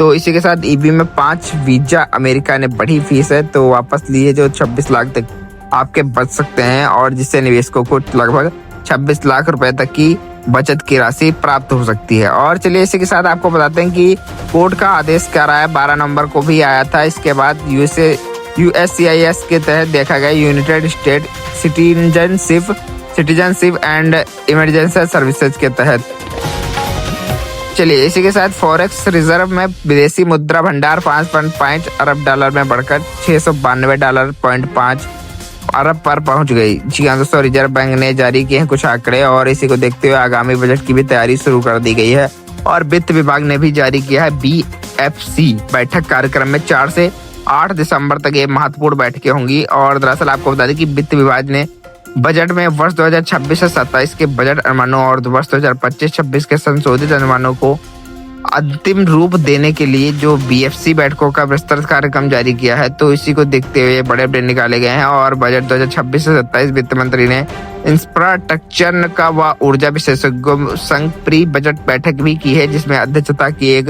तो इसी के साथ ईवी में 5 वीजा अमेरिका ने बढ़ी फीस है, तो वापस लिए जो 26 लाख तक आपके बच सकते हैं, और जिससे निवेशकों को लगभग 26 लाख रुपए तक की बचत की राशि प्राप्त हो सकती है। और चलिए इसी के साथ आपको बताते हैं कि कोर्ट का आदेश क्या रहा है। 12 नवंबर को भी आया था। इसके बाद USCIS के तहत देखा गया United state citizenship and emergency services के तहत। चलिए इसी के साथ फॉरेक्स रिजर्व में विदेशी मुद्रा भंडार 5.5 अरब डॉलर में बढ़कर $692.5 अरब पर पहुंच गई। जी हाँ दोस्तों, रिजर्व बैंक ने जारी किए हैं कुछ आंकड़े, और इसी को देखते हुए आगामी बजट की भी तैयारी शुरू कर दी गई है। और वित्त विभाग ने भी जारी किया है BFC बैठक कार्यक्रम में 4 से 8 दिसंबर तक ये महत्वपूर्ण बैठकें होंगी। और दरअसल आपको बता दें कि वित्त विभाग ने बजट में वर्ष 2026 से 27 के बजट अनुमानों और वर्ष 2025-26 के संशोधित अनुमानों को अंतिम रूप देने के लिए जो BFC बैठकों का विस्तृत कार्यक्रम जारी किया है। तो इसी को देखते हुए बड़े अपडेट निकाले गए हैं। और बजट 2026 से 27 वित्त मंत्री ने इंफ्रास्ट्रक्चर का व ऊर्जा विशेषज्ञों संघ प्री बजट बैठक भी की है, जिसमें अध्यक्षता की एक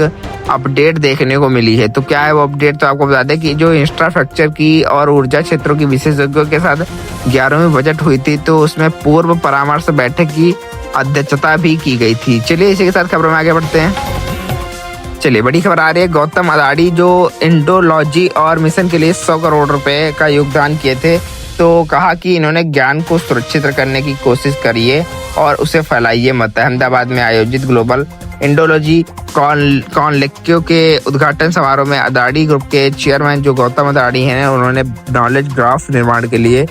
अपडेट देखने को मिली है। तो क्या है वो अपडेट, तो आपको बता दें कि जो इंफ्रास्ट्रक्चर की और ऊर्जा क्षेत्रों की विशेषज्ञों के साथ 11वीं बजट हुई थी, तो उसमें पूर्व परामर्श बैठक की अध्यक्षता भी की गई थी। चलिए इसी के साथ खबरों में आगे बढ़ते हैं। चलिए बड़ी खबर आ रही है। गौतम अदानी जो इंडोलॉजी और मिशन के लिए 100 करोड़ रुपए का योगदान किए थे, तो कहा कि इन्होंने ज्ञान को सुरक्षित करने की कोशिश करी है और उसे फैलाइए मत। अहमदाबाद में आयोजित ग्लोबल इंडोलॉजी कॉन्क्लेव के उद्घाटन समारोह में अदानी ग्रुप के चेयरमैन जो गौतम अदानी हैं, उन्होंने नॉलेज ग्राफ निर्माण के लिए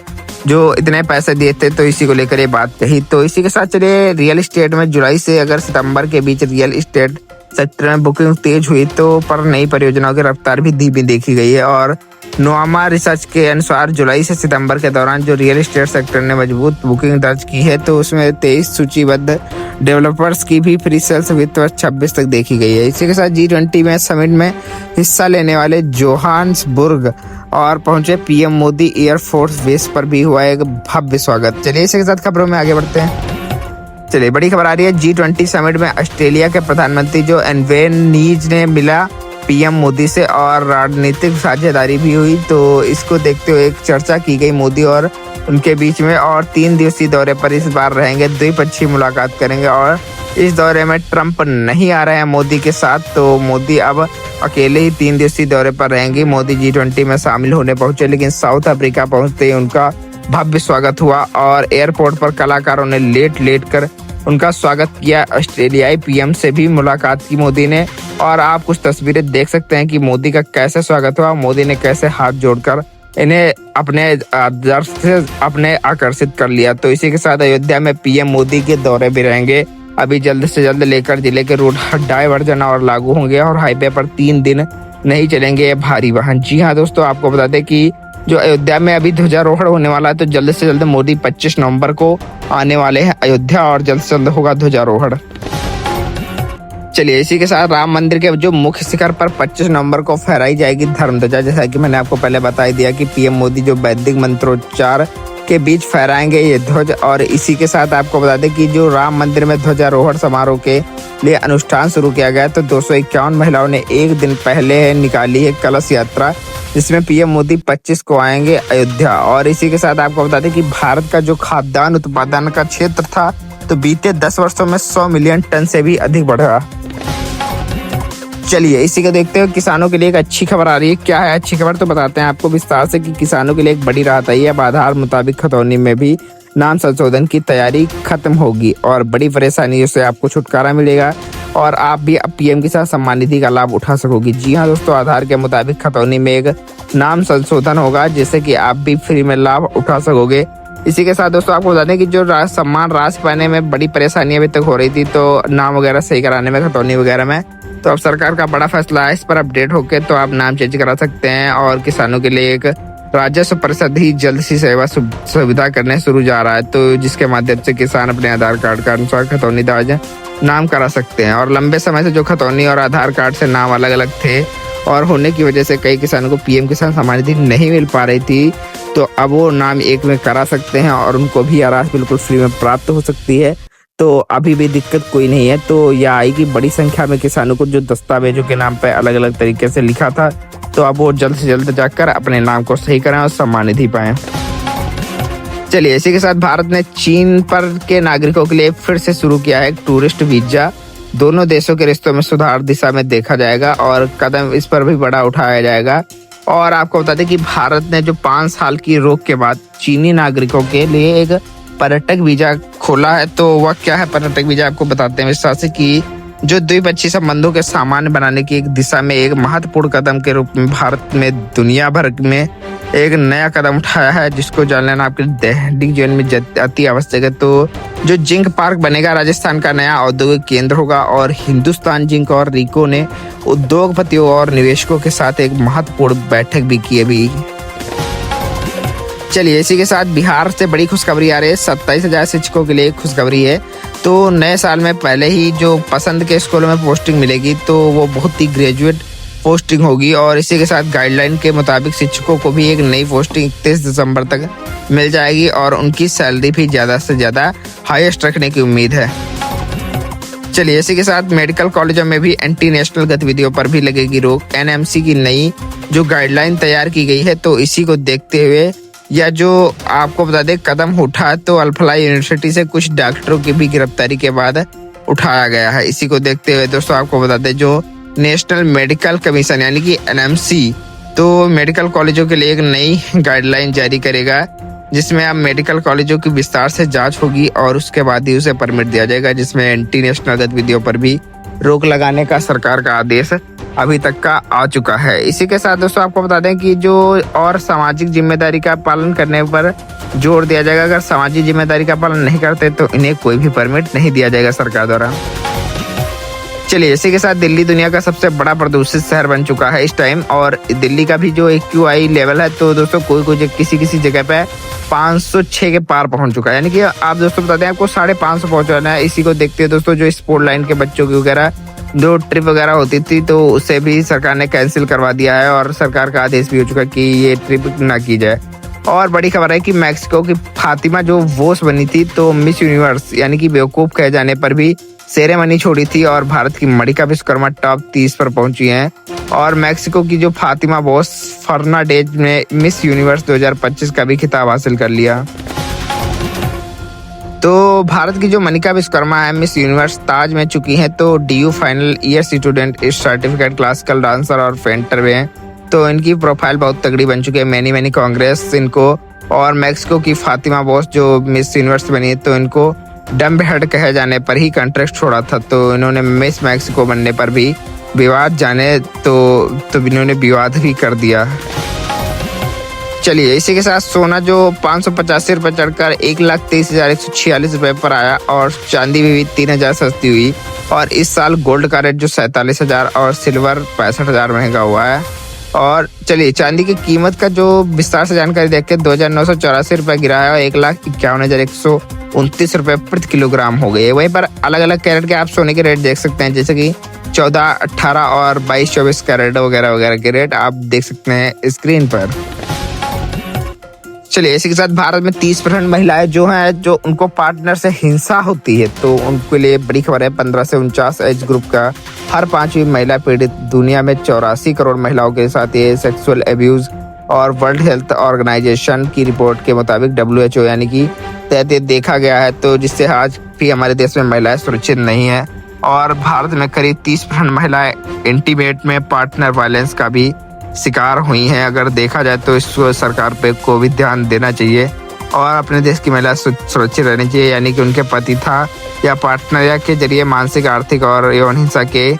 जो इतने पैसे दिए थे, तो इसी को लेकर ये बात कही। तो इसी के साथ चलिए रियल एस्टेट में जुलाई से अगर सितंबर के बीच रियल एस्टेट सेक्टर में बुकिंग तेज हुई, तो पर नई परियोजनाओं की रफ्तार भी धीमी देखी गई है। और नोआमा रिसर्च के अनुसार जुलाई से सितंबर के दौरान जो रियल एस्टेट सेक्टर ने मजबूत बुकिंग दर्ज की है, तो उसमें 23 सूचीबद्ध डेवलपर्स की भी प्री सेल्स वित्त वर्ष 26 तक देखी गई है। इसी के साथ G20 में समिट में हिस्सा लेने वाले जोहान्सबुर्ग और पहुंचे PM मोदी एयरफोर्स बेस पर भी हुआ एक भव्य स्वागत। चलिए इसी के साथ खबरों में आगे बढ़ते हैं। चलिए बड़ी खबर आ रही है। G20 समिट में ऑस्ट्रेलिया के प्रधानमंत्री जो एल्बनीज़ ने मिला PM मोदी से और राजनीतिक साझेदारी भी हुई। तो इसको देखते हुए एक चर्चा की गई मोदी और उनके बीच में, और 3 दिवसीय दौरे पर इस बार रहेंगे, द्विपक्षीय मुलाकात करेंगे। और इस दौरे में ट्रंप नहीं आ रहे हैं मोदी के साथ, तो मोदी अब अकेले ही 3 दिवसीय दौरे पर रहेंगे। मोदी G20 में शामिल होने पहुंचे, लेकिन साउथ अफ्रीका पहुंचते ही उनका भव्य स्वागत हुआ और एयरपोर्ट पर कलाकारों ने लेट कर उनका स्वागत किया। ऑस्ट्रेलियाई PM से भी मुलाकात की मोदी ने, और आप कुछ तस्वीरें देख सकते हैं कि मोदी का कैसे स्वागत हुआ। मोदी ने कैसे हाथ जोड़कर इन्हें अपने आदर्श से अपने आकर्षित कर लिया। तो इसी के साथ अयोध्या में PM मोदी के दौरे भी रहेंगे। अभी जल्द से जल्द लेकर जिले के रूट डायवर्जन और लागू होंगे, और हाईवे पर 3 दिन नहीं चलेंगे ये भारी वाहन। जी हाँ दोस्तों, आपको बता दें कि जो अयोध्या में अभी ध्वजारोहण होने वाला है, तो जल्द से जल्द मोदी 25 नवंबर को आने वाले हैं अयोध्या, और जल्द से जल्द होगा ध्वजारोहण। चलिए इसी के साथ राम मंदिर के जो मुख्य शिखर पर 25 नवंबर को फहराई जाएगी धर्मध्वजा। जैसा कि मैंने आपको पहले बता ही दिया कि PM मोदी जो वैदिक मंत्रोच्चार के बीच फहराएंगे ये ध्वज। और इसी के साथ आपको बता दें कि जो राम मंदिर में ध्वजारोहण समारोह के लिए अनुष्ठान शुरू किया गया, तो 251 महिलाओं ने एक दिन पहले निकाली है कलश यात्रा, जिसमें PM मोदी 25 को आएंगे अयोध्या। और इसी के साथ आपको बता दें कि भारत का जो खाद्यान्न उत्पादन का क्षेत्र था, तो बीते 10 वर्षों में 100 मिलियन टन से भी अधिक बढ़ा। चलिए इसी को देखते हुए किसानों के लिए एक अच्छी खबर आ रही है। क्या है अच्छी खबर, तो बताते हैं आपको विस्तार से कि किसानों के लिए एक बड़ी राहत आई है। अब आधार मुताबिक खतौनी में भी नाम संशोधन की तैयारी खत्म होगी और बड़ी परेशानियों से आपको छुटकारा मिलेगा, और आप भी अब PM किसान सम्मान निधि का लाभ उठा सकोगी। जी हाँ दोस्तों, आधार के मुताबिक खतौनी में एक नाम संशोधन होगा, जिससे कि आप भी फ्री में लाभ उठा सकोगे। इसी के साथ दोस्तों आपको बता दें कि जो सम्मान राशि पाने में बड़ी परेशानी अभी तक हो रही थी, तो नाम वगैरह सही कराने में खतौनी वगैरह में, तो अब सरकार का बड़ा फैसला है। इस पर अपडेट होकर तो आप नाम चेंज करा सकते हैं, और किसानों के लिए एक राजस्व परिषद ही जल्द सी सेवा सुविधा करने शुरू जा रहा है, तो जिसके माध्यम से किसान अपने आधार कार्ड के अनुसार खतौनी दर्ज नाम करा सकते हैं। और लंबे समय से जो खतौनी और आधार कार्ड से नाम अलग अलग थे और होने की वजह से कई किसानों को PM किसान सम्मान निधि नहीं मिल पा रही थी, तो अब वो नाम एक में करा सकते हैं और उनको भी राशि बिल्कुल फ्री में प्राप्त हो सकती है। तो अभी भी दिक्कत कोई नहीं है। तो यह आएगी बड़ी संख्या में किसानों को जो दस्तावेजों के नाम पे अलग अलग तरीके से लिखा था, तो अब वो जल्द से जल्द जाकर अपने नाम को सही कराएं और सम्मान निधि पाएं। चलिए, इसी के साथ भारत ने चीन पर के नागरिकों के लिए फिर से शुरू किया है टूरिस्ट वीजा। दोनों देशों के रिश्तों में सुधार दिशा में देखा जाएगा और कदम इस पर भी बड़ा उठाया जाएगा। और आपको बता दें कि भारत ने जो 5 साल की रोक के बाद चीनी नागरिकों के लिए एक पर्यटक वीजा खोला है। तो वह क्या है पर्यटक वीजा, आपको बताते हैं विस्तार से कि जो द्विपक्षीय संबंधों के सामान्य बनाने की एक दिशा में एक महत्वपूर्ण कदम के रूप में भारत में दुनिया भर में एक नया कदम उठाया है, जिसको जान लेना आपके दैनिक जीवन में अति आवश्यक है। तो जो जिंक पार्क बनेगा राजस्थान का नया औद्योगिक केंद्र होगा और हिंदुस्तान जिंक और रिको ने उद्योगपतियों और निवेशकों के साथ एक महत्वपूर्ण बैठक भी की अभी। चलिए, इसी के साथ बिहार से बड़ी खुशखबरी आ रही है। 27,000 शिक्षकों के लिए खुशखबरी है। तो नए साल में पहले ही जो पसंद के स्कूलों में पोस्टिंग मिलेगी तो वो बहुत ही ग्रेजुएट पोस्टिंग होगी। और इसी के साथ गाइडलाइन के मुताबिक शिक्षकों को भी एक नई पोस्टिंग 31 दिसंबर तक मिल जाएगी और उनकी सैलरी भी ज़्यादा से ज़्यादा हाईएस्ट रखने की उम्मीद है। चलिए, इसी के साथ मेडिकल कॉलेजों में भी एंटी नेशनल गतिविधियों पर भी लगेगी रोक। एनएमसी की नई जो गाइडलाइन तैयार की गई है, तो इसी को देखते हुए या जो आपको बता दें कदम उठा तो अल्फलाई यूनिवर्सिटी से कुछ डॉक्टरों की भी गिरफ्तारी के बाद उठाया गया है। इसी को देखते हुए दोस्तों आपको बता दें जो नेशनल मेडिकल कमीशन यानी कि एनएमसी तो मेडिकल कॉलेजों के लिए एक नई गाइडलाइन जारी करेगा, जिसमें अब मेडिकल कॉलेजों की विस्तार से जांच होगी और उसके बाद ही उसे परमिट दिया जाएगा, जिसमें एंटी नेशनल गतिविधियों पर भी रोक लगाने का सरकार का आदेश अभी तक का आ चुका है। इसी के साथ दोस्तों आपको बता दें कि जो और सामाजिक जिम्मेदारी का पालन करने पर जोर दिया जाएगा। अगर सामाजिक जिम्मेदारी का पालन नहीं करते तो इन्हें कोई भी परमिट नहीं दिया जाएगा सरकार द्वारा। चलिए, इसी के साथ दिल्ली दुनिया का सबसे बड़ा प्रदूषित शहर बन चुका है इस टाइम। और दिल्ली का भी जो AQI लेवल है तो दोस्तों कोई किसी जगह पे 506 के पार पहुंच चुका है। यानी कि आप दोस्तों बता दें आपको 550 पहुंचाना है। इसी को देखते हुए दोस्तों जो स्पोर्ट लाइन के बच्चों की वगैरह जो ट्रिप वगैरह होती थी तो उसे भी सरकार ने कैंसिल करवा दिया है और सरकार का आदेश भी हो चुका कि ये ट्रिप ना की जाए। और बड़ी खबर है कि मैक्सिको की फातिमा जो वोस बनी थी तो मिस यूनिवर्स यानी कि बेवकूफ कहे जाने पर भी सेरेमनी छोड़ी थी और भारत की मणिका विश्वकर्मा टॉप 30 पर पहुंची हैं। और मैक्सिको की जो फातिमा वोस फर्नांडेज ने मिस यूनिवर्स 2025 का भी खिताब हासिल कर लिया। तो भारत की जो मणिका विश्वकर्मा है मिस यूनिवर्स ताज में चुकी हैं। तो DU फाइनल ईयर स्टूडेंट इस सर्टिफिकेट क्लासिकल डांसर और पेंटर में हैं। तो इनकी प्रोफाइल बहुत तगड़ी बन चुकी है। मैनी कांग्रेस इनको। और मैक्सिको की फातिमा वोस जो मिस यूनिवर्स बनी है तो इनको डम्ब हेड कहे जाने पर ही कॉन्ट्रैक्ट छोड़ा था। तो इन्होंने मिस मैक्सिको बनने पर भी विवाद जाने तो इन्होंने विवाद भी कर दिया। चलिए, इसी के साथ सोना जो 585 रुपये चढ़कर 1,23,146 रुपये पर आया और चांदी भी 3,000 सस्ती हुई। और इस साल गोल्ड का रेट जो 47,000 और सिल्वर 65,000 महंगा हुआ है। और चलिए, चांदी की कीमत का जो विस्तार से जानकारी देख के 2,984 रुपये गिरा है और 1,51,129 रुपये प्रति किलोग्राम हो गई है। वहीं पर अलग अलग कैरेट के आप सोने के रेट देख सकते हैं, जैसे कि 14, 18 और 22, 24 कैरेट वगैरह वगैरह के रेट आप देख सकते हैं स्क्रीन पर। चलिए, इसी के साथ भारत में 30% महिलाएं जो हैं जो उनको पार्टनर से हिंसा होती है तो उनके लिए बड़ी खबर है। 15 से 49 एज ग्रुप का हर 5वीं महिला पीड़ित। दुनिया में 84 करोड़ महिलाओं के साथ ये सेक्सुअल एब्यूज। और वर्ल्ड हेल्थ ऑर्गेनाइजेशन की रिपोर्ट के मुताबिक WHO यानी कि देखा गया है, तो जिससे आज भी हमारे देश में महिलाएं सुरक्षित नहीं है। और भारत में करीब 30% महिलाएं इंटीमेट में पार्टनर वायलेंस का भी शिकार हुई हैं। अगर देखा जाए तो इस सरकार पे को भी ध्यान देना चाहिए और अपने देश की महिला सुरक्षित रहनी चाहिए। यानी कि उनके पति था या पार्टनर या के जरिए मानसिक, आर्थिक और यौन हिंसा की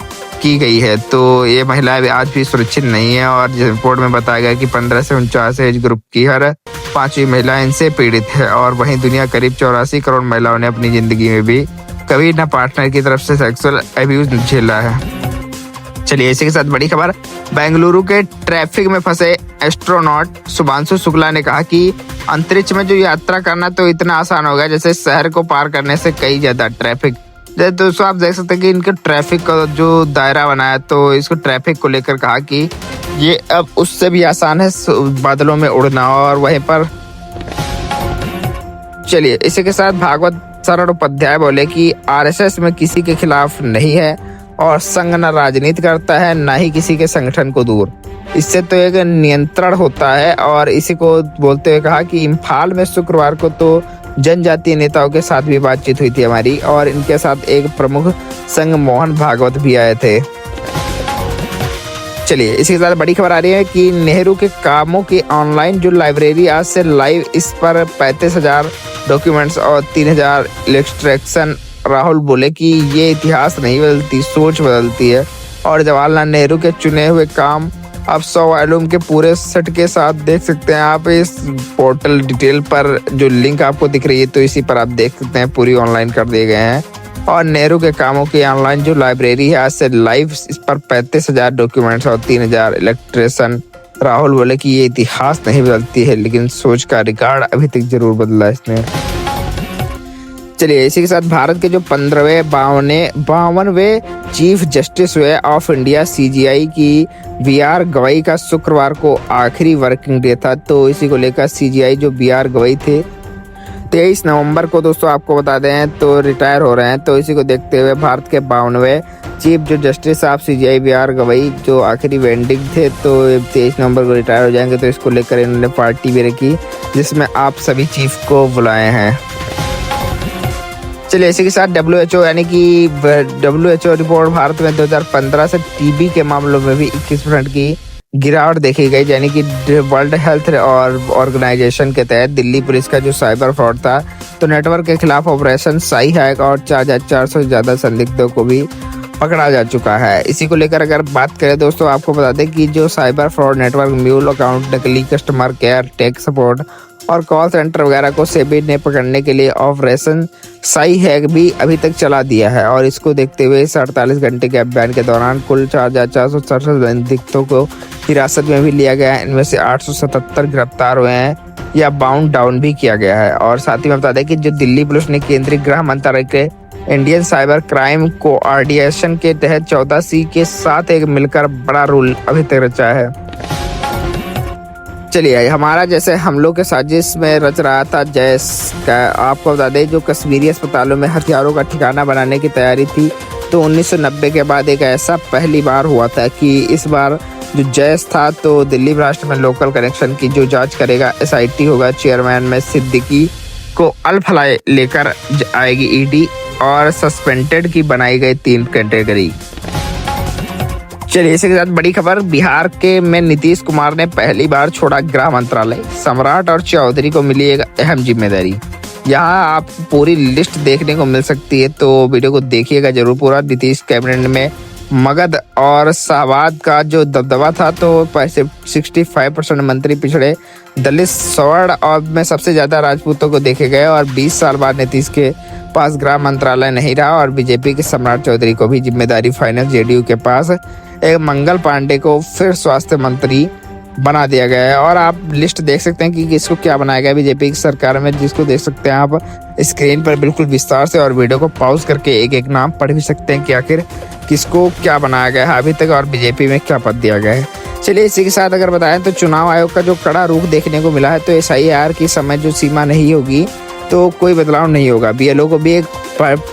गई है तो ये महिलाएं आज भी सुरक्षित नहीं है। और रिपोर्ट में बताया गया कि 15 से 49 एज ग्रुप की हर 5वीं महिला इनसे पीड़ित है। और वहीं दुनिया करीब 84 करोड़ महिलाओं ने अपनी जिंदगी में भी कभी न पार्टनर की तरफ से सेक्सुअल एब्यूज झेला है। चलिए, इसी के साथ बड़ी खबर, बेंगलुरु के ट्रैफिक में फंसे एस्ट्रोनॉट शुभांशु शुक्ला ने कहा कि अंतरिक्ष में जो यात्रा करना तो इतना आसान हो गया जैसे शहर को पार करने से कई ज्यादा ट्रैफिक। दोस्तों आप देख सकते हैं कि इनके ट्रैफिक का जो दायरा बनाया तो इसको ट्रैफिक को लेकर कहा कि ये अब उससे भी आसान है बादलों में उड़ना। और वहीं पर चलिए, इसी के साथ भागवत शरण उपाध्याय बोले कि आरएसएस में किसी के खिलाफ नहीं है और संघ न राजनीति करता है न ही किसी के संगठन को दूर, इससे तो एक नियंत्रण होता है। और इसी को बोलते हुए कहा कि इम्फाल में शुक्रवार को तो जनजातीय नेताओं के साथ भी बातचीत हुई थी हमारी, और इनके साथ एक प्रमुख संघ मोहन भागवत भी आए थे। चलिए इसी के साथ बड़ी खबर आ रही है कि नेहरू के कामों की ऑनलाइन जो लाइब्रेरी आज से लाइव, इस पर 35,000 डॉक्यूमेंट्स और 3,000 इलस्ट्रेशन। राहुल बोले कि ये इतिहास नहीं बदलती, सोच बदलती है। और जवाहरलाल नेहरू के चुने हुए काम आप 100 वॉल्यूम के पूरे सेट के साथ देख सकते हैं आप इस पोर्टल डिटेल पर, जो लिंक आपको दिख रही है तो इसी पर आप देख सकते हैं, पूरी ऑनलाइन कर दिए गए हैं। और नेहरू के कामों की ऑनलाइन जो लाइब्रेरी है आज से लाइव, इस पर 35,000 डॉक्यूमेंट्स और 3,000 इलस्ट्रेशन। राहुल बोले कि ये इतिहास नहीं बदलती है, लेकिन सोच का रिकॉर्ड अभी तक जरूर बदला इसने। चलिए इसी के साथ भारत के जो 52वें चीफ जस्टिस हुए ऑफ इंडिया सीजीआई की बीआर गवई का शुक्रवार को आखिरी वर्किंग डे था। तो इसी को लेकर सीजीआई जो बीआर गवई थे 23 नवंबर को दोस्तों आपको बता दें तो रिटायर हो रहे हैं। तो इसी को देखते हुए भारत के 52वें चीफ जो justice of CJI BR Gavai जो आखिरी वेंडिंग थे, तो 23 नवंबर को रिटायर हो जाएंगे। तो इसको लेकर इन्होंने पार्टी भी रखी जिसमें आप सभी चीफ को बुलाए हैं। चलिए इसी के साथ WHO यानी कि WHO रिपोर्ट, भारत में 2015 से टीबी के मामलों में भी 21% की गिरावट देखी गई, यानी कि वर्ल्ड हेल्थ ऑर्गेनाइजेशन के तहत दिल्ली पुलिस का जो साइबर फ्रॉड था, तो नेटवर्क के खिलाफ ऑपरेशन साई हैक और 4,400 से ज्यादा संदिग्धों को भी पकड़ा जा चुका है। इसी को लेकर अगर बात करें दोस्तों, आपको बता दें कि जो cyber fraud network mule account, नकली कस्टमर केयर, टेक सपोर्ट और कॉल सेंटर वगैरह को सेबी ने पकड़ने के लिए ऑपरेशन साई हैक भी अभी तक चला दिया है। और इसको देखते हुए इस 48 घंटे के अभियान के दौरान कुल 4,467 संदिग्धों को हिरासत में भी लिया गया है। इनमें से 877 गिरफ्तार हुए हैं या बाउंड डाउन भी किया गया है। और साथ ही में बता दें कि जो दिल्ली पुलिस ने केंद्रीय गृह मंत्रालय के इंडियन साइबर क्राइम कोऑर्डिनेशन के तहत 14C के साथ एक मिलकर बड़ा रूल अभी तक रचा है। चलिए हमारा जैसे हमलों के साजिश में रच रहा था जैस का, आपको बता दें जो कश्मीरी अस्पतालों में हथियारों का ठिकाना बनाने की तैयारी थी, तो 1990 के बाद एक ऐसा पहली बार हुआ था कि इस बार जो जैस था तो दिल्ली ब्लास्ट में लोकल कनेक्शन की जो जांच करेगा SIT होगा। चेयरमैन में सिद्दीकी को अल्फलाए लेकर आएगी ED और सस्पेंडेड की बनाई गई 3 कैटेगरी। चलिए इसी के साथ बड़ी खबर, बिहार के में नीतीश कुमार ने पहली बार छोड़ा गृह मंत्रालय, सम्राट और चौधरी को मिली एक अहम जिम्मेदारी। यहाँ आप पूरी लिस्ट देखने को मिल सकती है, तो वीडियो को देखिएगा जरूर पूरा। नीतीश कैबिनेट में मगध और शाहबाद का जो दबदबा था, तो 65% मंत्री पिछड़े, दलित, स्वर्ण और में सबसे ज्यादा राजपूतों को देखे गए। और 20 साल बाद नीतीश के पास गृह मंत्रालय नहीं रहा और बीजेपी के सम्राट चौधरी को भी जिम्मेदारी फाइनल। JDU के पास एक मंगल पांडे को फिर स्वास्थ्य मंत्री बना दिया गया है। और आप लिस्ट देख सकते हैं कि किसको क्या बनाया गया बीजेपी की सरकार में, जिसको देख सकते हैं आप स्क्रीन पर बिल्कुल विस्तार से, और वीडियो को पॉज करके एक एक नाम पढ़ भी सकते हैं कि आखिर किसको क्या बनाया गया है अभी तक और बीजेपी में क्या पद दिया गया है। चलिए इसी के साथ अगर बताएं तो चुनाव आयोग का जो कड़ा रुख देखने को मिला है, तो SIR की समय जो सीमा नहीं होगी तो कोई बदलाव नहीं होगा। BLO को भी एक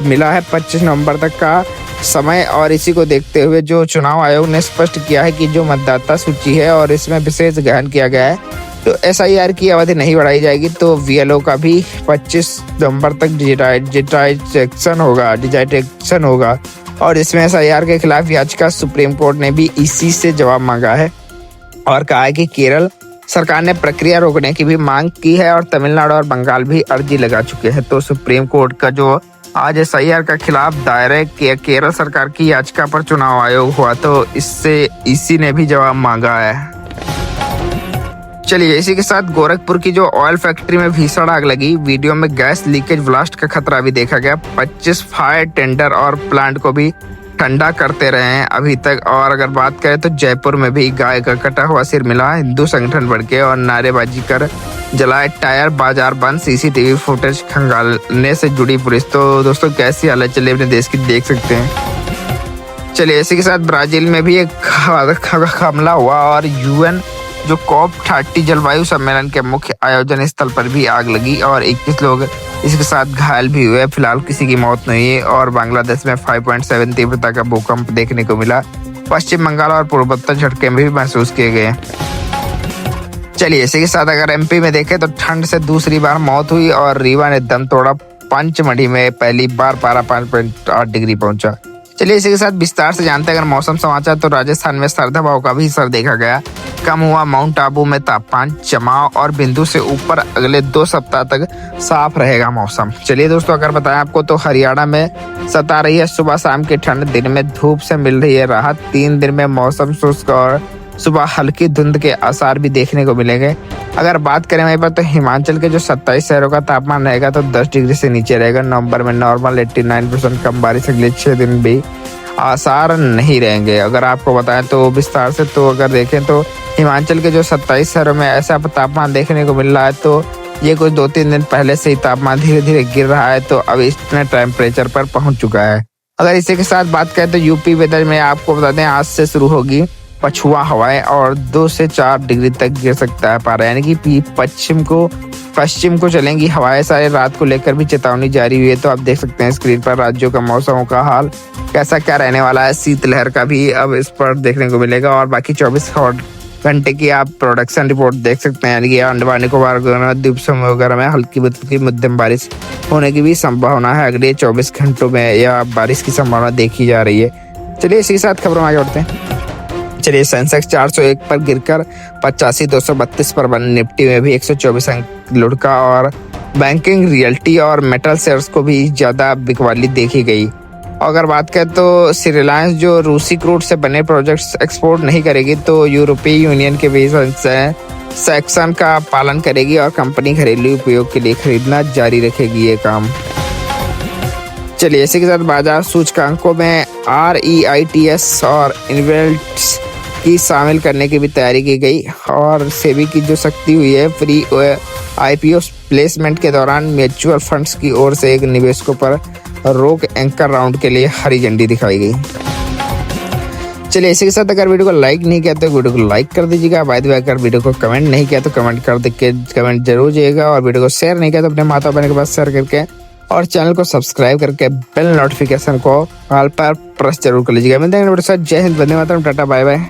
मिला है 25 नवंबर तक का समय। और इसी को देखते हुए जो चुनाव आयोग ने स्पष्ट किया है कि जो मतदाता सूची है और इसमें विशेष गहन किया गया है, तो SIR की अवधि नहीं बढ़ाई जाएगी। तो BLO का भी 25 नवंबर तक डिजिटाइजेशन होगा। और इसमें SIR के खिलाफ याचिका सुप्रीम कोर्ट ने भी इसी से जवाब मांगा है और कहा है कि केरल सरकार ने प्रक्रिया रोकने की भी मांग की है और तमिलनाडु और बंगाल भी अर्जी लगा चुके हैं। तो सुप्रीम कोर्ट का जो आज SIR का खिलाफ दायरे केरल सरकार की याचिका पर चुनाव आयोग हुआ, तो इससे इसी ने भी जवाब मांगा है। चलिए इसी के साथ गोरखपुर की जो ऑयल फैक्ट्री में भीषण आग लगी, वीडियो में गैस लीकेज ब्लास्ट का खतरा भी देखा गया। 25 फायर टेंडर और प्लांट को भी ठंडा करते रहे हैं अभी तक। और अगर बात करें तो जयपुर में भी गाय का कटा हुआ सिर मिला, हिंदू संगठन भड़के और नारेबाजी कर जलाए टायर, बाजार बंद, CCTV फुटेज खंगालने से जुड़ी पुलिस। तो दोस्तों कैसी हालत चले अपने देश की देख सकते हैं। चलिए इसी के साथ ब्राजील में भी एक हमला हुआ और UN जो COP30 जलवायु सम्मेलन के मुख्य आयोजन स्थल पर भी आग लगी और 21 लोग इसके साथ घायल भी हुए। फिलहाल किसी की मौत नहीं है। और बांग्लादेश में 5.7 तीव्रता का भूकंप देखने को मिला। पश्चिम बंगाल और पूर्वोत्तर झटके भी महसूस किए गए। चलिए इसी के साथ अगर एमपी में देखें तो ठंड से दूसरी बार मौत हुई और रीवा ने दम तोड़ा। पंचमढ़ी में पहली बार पारा 5.8 डिग्री पहुंचा। चलिए इसी के साथ विस्तार से जानते हैं अगर मौसम समाचार। तो राजस्थान में सर्द हवाओं का भी असर देखा गया। कम हुआ माउंट आबू में तापमान। जमाव और बिंदु से ऊपर अगले 2 सप्ताह तक साफ रहेगा मौसम। चलिए दोस्तों अगर बताएं आपको तो हरियाणा में सता रही है सुबह शाम की ठंड। दिन में धूप से मिल रही है राहत। 3 दिन में मौसम शुष्क और सुबह हल्की धुंध के आसार भी देखने को मिलेंगे। अगर बात करें वहीं पर तो हिमाचल के जो 27 शहरों का तापमान रहेगा तो 10 डिग्री से नीचे रहेगा। नवंबर में नॉर्मल 89% कम बारिश। अगले 6 दिन भी आसार नहीं रहेंगे। अगर आपको बताएं तो विस्तार से तो अगर देखें तो हिमाचल के जो 27 शहरों में ऐसा तापमान देखने को मिल रहा है तो ये कुछ 2-3 दिन पहले से ही तापमान धीरे धीरे गिर रहा है तो अब इतने टेम्परेचर पर पहुंच चुका है। अगर इसी के साथ बात करें तो यूपी वेदर में आपको बता दें आज से शुरू होगी पछुआ हवाएं और 2 से 4 डिग्री तक गिर सकता है पारा। यानी कि पश्चिम को चलेंगी हवाएं। सारे रात को लेकर भी चेतावनी जारी हुई है। तो आप देख सकते हैं स्क्रीन पर राज्यों का मौसमों का हाल कैसा क्या रहने वाला है। शीतलहर का भी अब इस पर देखने को मिलेगा। और बाकी 24 घंटे की आप प्रोडक्शन रिपोर्ट देख सकते हैं। यानी कि अंडमान निकोबार द्वीप समूह वगैरह में हल्की मध्यम बारिश होने की भी संभावना है। अगले 24 घंटों में यह बारिश की संभावना देखी जा रही है। चलिए इसी के साथ खबरों में आगे बढ़ते हैं। चलिए सेंसेक्स 401 पर गिरकर 85,232 पर बना। निफ्टी में भी 124 अंक लुढ़का। और बैंकिंग रियल्टी और मेटल शेयर्स को भी ज्यादा बिकवाली देखी गई। अगर बात करें तो रिलायंस जो रूसी क्रूड से बने प्रोजेक्ट्स एक्सपोर्ट नहीं करेगी तो यूरोपीय यूनियन के भी सेक्शन का पालन करेगी और कंपनी घरेलू उपयोग के लिए खरीदना जारी रखेगी ये काम। चलिए इसी के साथ बाजार सूचकांकों में REITs और इन्वेल्ट्स की शामिल करने की भी तैयारी की गई। और सेबी की जो सख्ती हुई है फ्री IPO प्लेसमेंट के दौरान म्यूचुअल फंड्स की ओर से एक निवेशकों पर रोक एंकर राउंड के लिए हरी झंडी दिखाई गई। चलिए इसी के साथ अगर वीडियो को लाइक नहीं किया तो वीडियो को लाइक कर दीजिएगा। बाय द वे अगर वीडियो को कमेंट नहीं किया तो कमेंट जरूर कीजिएगा। और वीडियो को शेयर नहीं किया तो अपने माता बहन के पास शेयर करके और चैनल को सब्सक्राइब करके बेल नोटिफिकेशन को ऑल पर प्रेस जरूर कर लीजिएगा। मिलते हैं जय Hind, Vande Mataram, tata bye bye.